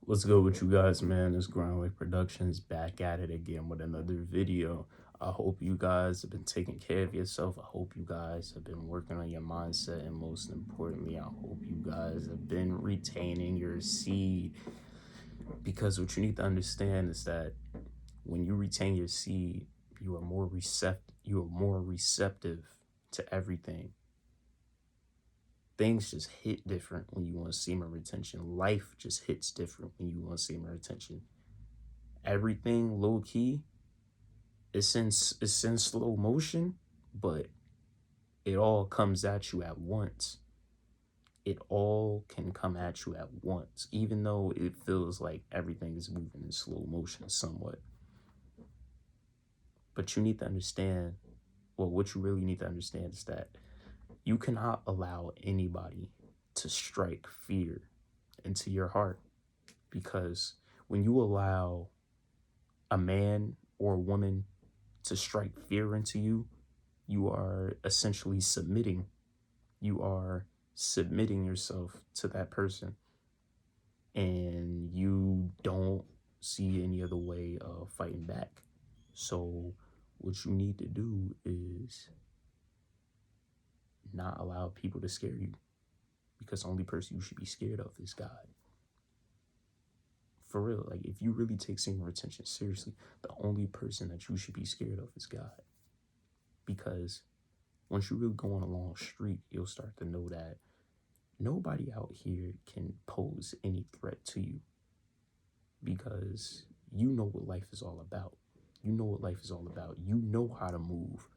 What's good with you guys, man? It's Groundwork Productions back at it again with another video. I hope you guys have been taking care of yourself. I hope you guys have been working on your mindset. And most importantly, I hope you guys have been retaining your seed. Because what you need to understand is that when you retain your seed, you are more receptive to everything. Things just hit different when you want semen retention. Life just hits different when you want semen retention. Everything low key, it's in slow motion, but it all comes at you at once. It all can come at you at once, even though it feels like everything is moving in slow motion somewhat. But you need to understand, well, what you really need to understand is that you cannot allow anybody to strike fear into your heart, because when you allow a man or a woman to strike fear into you, you are essentially submitting. You are submitting yourself to that person, and you don't see any other way of fighting back. So, what you need to do is not allow people to scare you, because the only person you should be scared of is God. For real, like if you really take semen retention seriously, the only person that you should be scared of is God. Because once you really go on a long streak, you'll start to know that nobody out here can pose any threat to you, because you know what life is all about. You know what life is all about. You know how to move.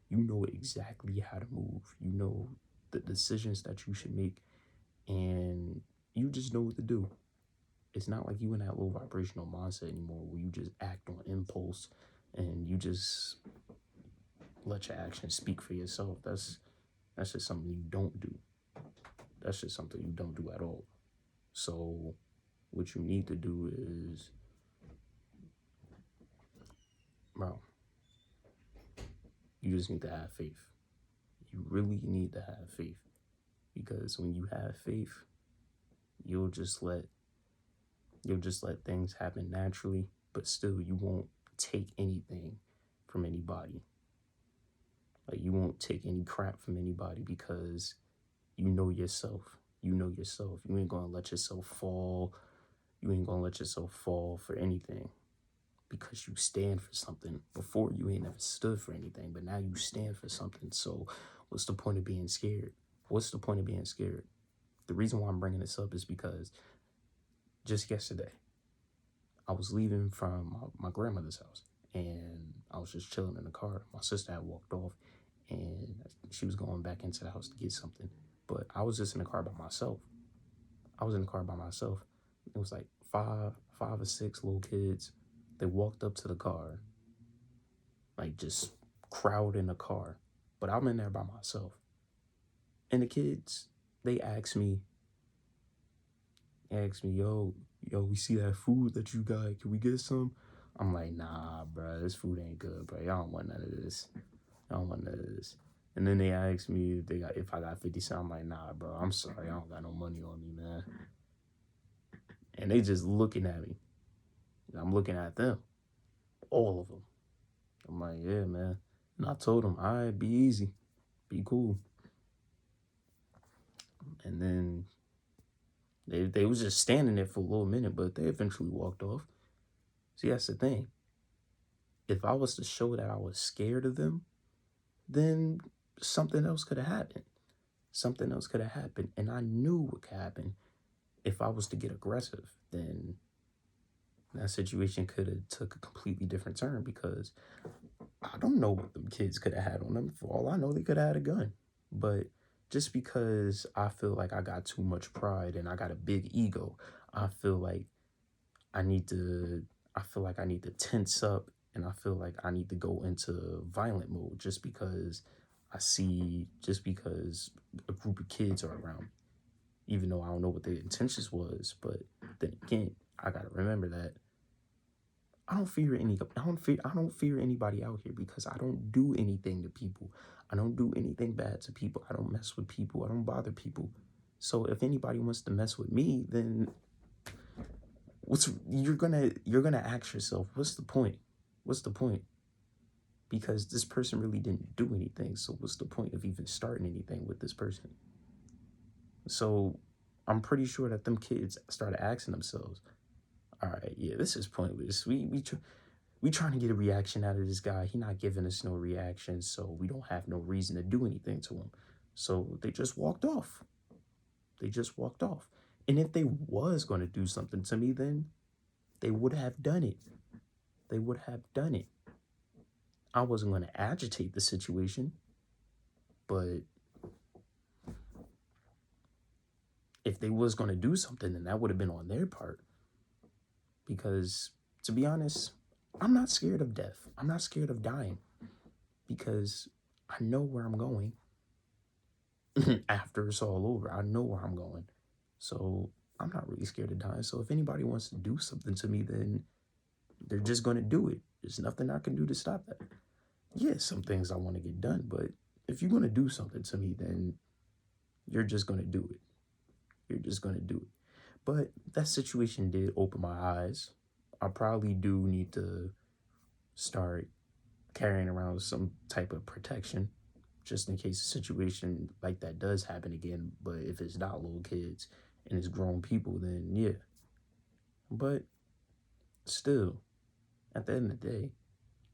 You know exactly how to move. You know the decisions that you should make, and you just know what to do. It's not like you in that low vibrational mindset anymore where you just act on impulse and you just let your actions speak for yourself. That's just something you don't do. That's just something you don't do at all. So what you need to do is, bro, you just need to have faith. You really need to have faith, because when you have faith, you'll just let things happen naturally, but still you won't take anything from anybody. Like you won't take any crap from anybody, because you know yourself. You know yourself. You ain't gonna let yourself fall. You ain't gonna let yourself fall for anything, because you stand for something. Before, you ain't never stood for anything, but now you stand for something. So what's the point of being scared? What's the point of being scared? The reason why I'm bringing this up is because just yesterday, I was leaving from my grandmother's house, and I was just chilling in the car. My sister had walked off, and she was going back into the house to get something. But I was just in the car by myself. I was in the car by myself. It was like five or six little kids. They walked up to the car, like just crowd in the car. But I'm in there by myself. And the kids, they asked me, yo, we see that food that you got. Can we get some? I'm like, nah, bro, this food ain't good, bro. Y'all don't want none of this. Y'all don't want none of this. And then they asked me if I got 50 cents. I'm like, nah, bro, I'm sorry. I don't got no money on me, man. And they just looking at me. And I'm looking at them. All of them. I'm like, yeah, man. And I told them, all right, be easy. Be cool. And then they was just standing there for a little minute, but they eventually walked off. See, that's the thing. If I was to show that I was scared of them, then something else could have happened. Something else could have happened. And I knew what could happen. If I was to get aggressive, then that situation could have took a completely different turn, because I don't know what them kids could have had on them. For all I know, they could have had a gun. But just because I feel like I got too much pride and I got a big ego, I feel like I need to I feel like I need to tense up, and I feel like I need to go into violent mode just because a group of kids are around, even though I don't know what their intentions was. But then again, I gotta remember that I don't fear anybody out here, because I don't do anything to people. I don't do anything bad to people. I don't mess with people. I don't bother people. So if anybody wants to mess with me, then You're gonna ask yourself, what's the point? What's the point? Because this person really didn't do anything. So what's the point of even starting anything with this person? So I'm pretty sure that them kids started asking themselves, all right, yeah, this is pointless. We trying to get a reaction out of this guy. He not giving us no reaction, so we don't have no reason to do anything to him. So they just walked off. They just walked off. And if they was going to do something to me, then they would have done it. They would have done it. I wasn't going to agitate the situation, but if they was going to do something, then that would have been on their part. Because to be honest, I'm not scared of death. I'm not scared of dying because I know where I'm going after it's all over. I know where I'm going. So I'm not really scared of dying. So if anybody wants to do something to me, then they're just going to do it. There's nothing I can do to stop that. Yeah, some things I want to get done, but if you're going to do something to me, then you're just going to do it. You're just going to do it. But that situation did open my eyes. I probably do need to start carrying around some type of protection just in case a situation like that does happen again. But if it's not little kids and it's grown people, then yeah. But still, at the end of the day,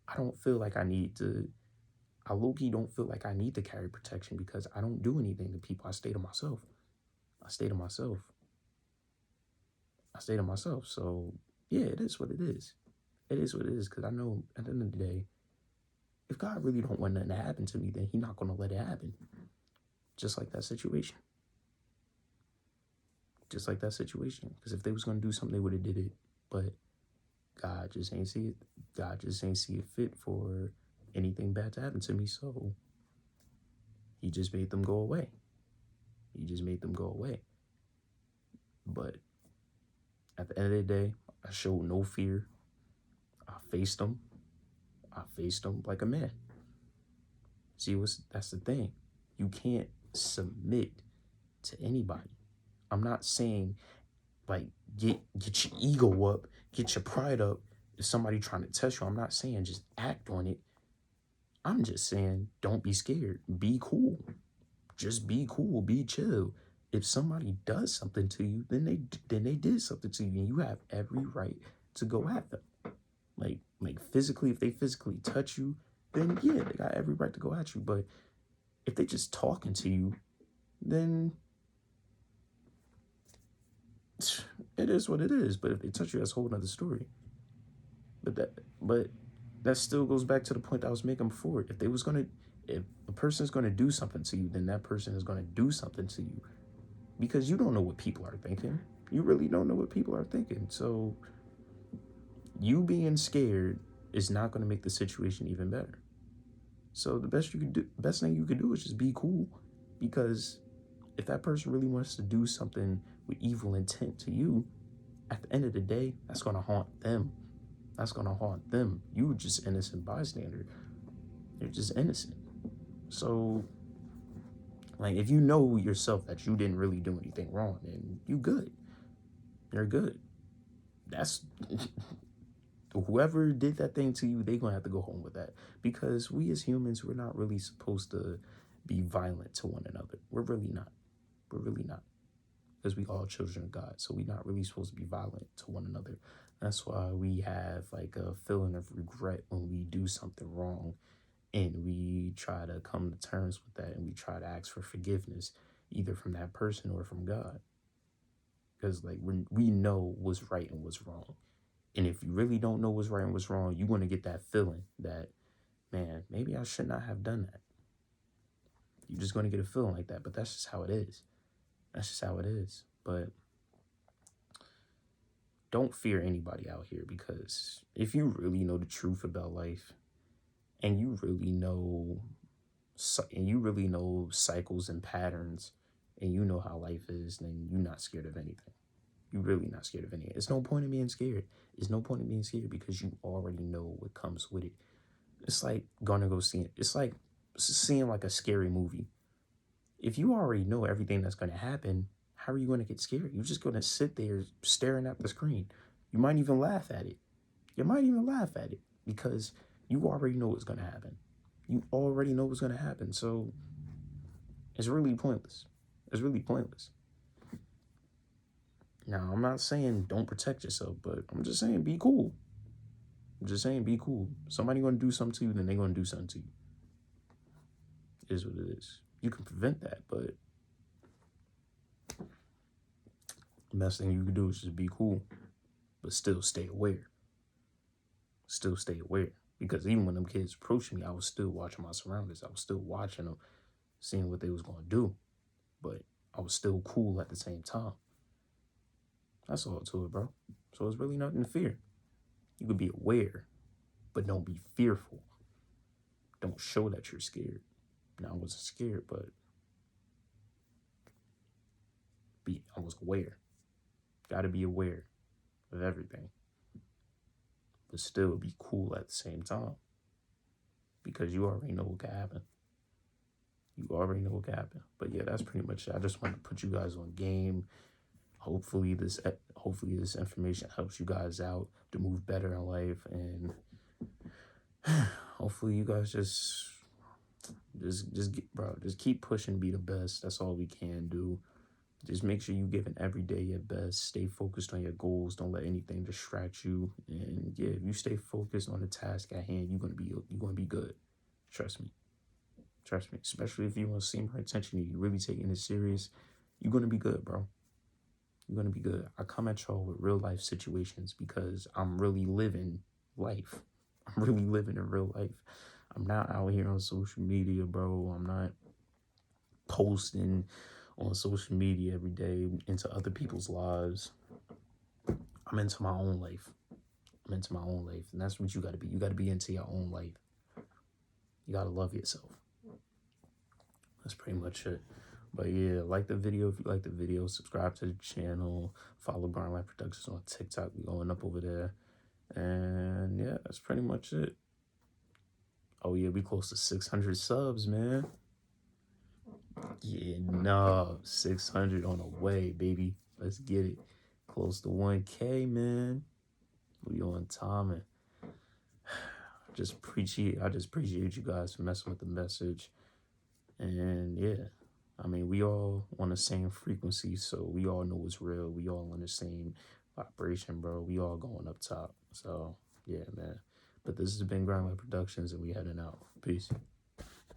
I don't feel like I need to. I low-key don't feel like I need to carry protection because I don't do anything to people. I stay to myself. I stay to myself. I stay to myself. So yeah, it is what it is. It is what it is. Because I know at the end of the day, if God really don't want nothing to happen to me, then He not gonna let it happen. Just like that situation. Just like that situation. Because if they was gonna do something, they would have did it. But God just ain't see it. God just ain't see it fit for anything bad to happen to me. So He just made them go away. He just made them go away. But at the end of the day, I showed no fear. I faced them. I faced them like a man. See, that's the thing. You can't submit to anybody. I'm not saying like get your ego up, get your pride up. If somebody trying to test you, I'm not saying just act on it. I'm just saying don't be scared. Be cool. Just be cool. Be chill. If somebody does something to you, then they did something to you, and you have every right to go at them. Like physically, if they physically touch you, then yeah, they got every right to go at you. But if they just talking to you, then it is what it is. But if they touch you, that's a whole nother story. But that still goes back to the point I was making before. If a person's gonna do something to you, then that person is gonna do something to you. Because you don't know what people are thinking. You really don't know what people are thinking. So you being scared is not going to make the situation even better. So the best thing you could do is just be cool. Because if that person really wants to do something with evil intent to you, at the end of the day, that's going to haunt them. That's going to haunt them. You were just innocent bystander. You're just innocent. So like, if you know yourself that you didn't really do anything wrong, then you good. You're good. That's whoever did that thing to you, they gonna have to go home with that. Because we as humans, we're not really supposed to be violent to one another. We're really not. We're really not. Because we all children of God. So we're not really supposed to be violent to one another. That's why we have like a feeling of regret when we do something wrong. And we try to come to terms with that, and we try to ask for forgiveness, either from that person or from God. Because like we know what's right and what's wrong. And if you really don't know what's right and what's wrong, you're going to get that feeling that, man, maybe I should not have done that. You're just going to get a feeling like that. But that's just how it is. That's just how it is. But don't fear anybody out here, because if you really know the truth about life, and you really know cycles and patterns, and you know how life is, then you're not scared of anything. You're really not scared of anything. It's no point in being scared. It's no point in being scared because you already know what comes with it. It's like gonna go see it. It's like seeing like a scary movie. If you already know everything that's gonna happen, how are you gonna get scared? You're just gonna sit there staring at the screen. You might even laugh at it. You might even laugh at it because you already know what's going to happen. You already know what's going to happen. So it's really pointless. It's really pointless. Now, I'm not saying don't protect yourself, but I'm just saying be cool. I'm just saying be cool. Somebody going to do something to you, then they're going to do something to you. It is what it is. You can prevent that, but the best thing you can do is just be cool, but still stay aware. Still stay aware. Because even when them kids approached me, I was still watching my surroundings. I was still watching them, seeing what they was going to do. But I was still cool at the same time. That's all to it, bro. So it's really nothing to fear. You could be aware, but don't be fearful. Don't show that you're scared. Now, I wasn't scared, but I was aware. Got to be aware of everything. But still be cool at the same time. Because you already know what can happen. You already know what can happen. But yeah, that's pretty much it. I just wanted to put you guys on game. Hopefully this information helps you guys out to move better in life, and hopefully you guys just keep pushing, be the best. That's all we can do. Just make sure you giving every day your best. Stay focused on your goals. Don't let anything distract you. And yeah, if you stay focused on the task at hand, you're gonna be good. Trust me. Trust me. Especially if you want to see more attention, you really taking it serious, you're gonna be good, bro. You're going to be good. I come at y'all with real life situations because I'm really living life. I'm really living in real life. I'm not out here on social media, bro. I'm not posting on social media every day into other people's lives. I'm into my own life. I'm into my own life. And that's what you got to be. You got to be into your own life. You got to love yourself. That's pretty much it. But yeah, like the video if you like the video. Subscribe to the channel. Follow Grind Life Productions on TikTok. We're going up over there. And yeah, that's pretty much it. Oh yeah, we close to 600 subs, man. Yeah, no, 600 on the way, baby. Let's get it. Close to 1K, man. We on time. And I just appreciate you guys for messing with the message. And yeah, I mean, we all on the same frequency, so we all know it's real. We all on the same vibration, bro. We all going up top. So yeah, man. But this has been Grind Life Productions, and we heading out. Peace.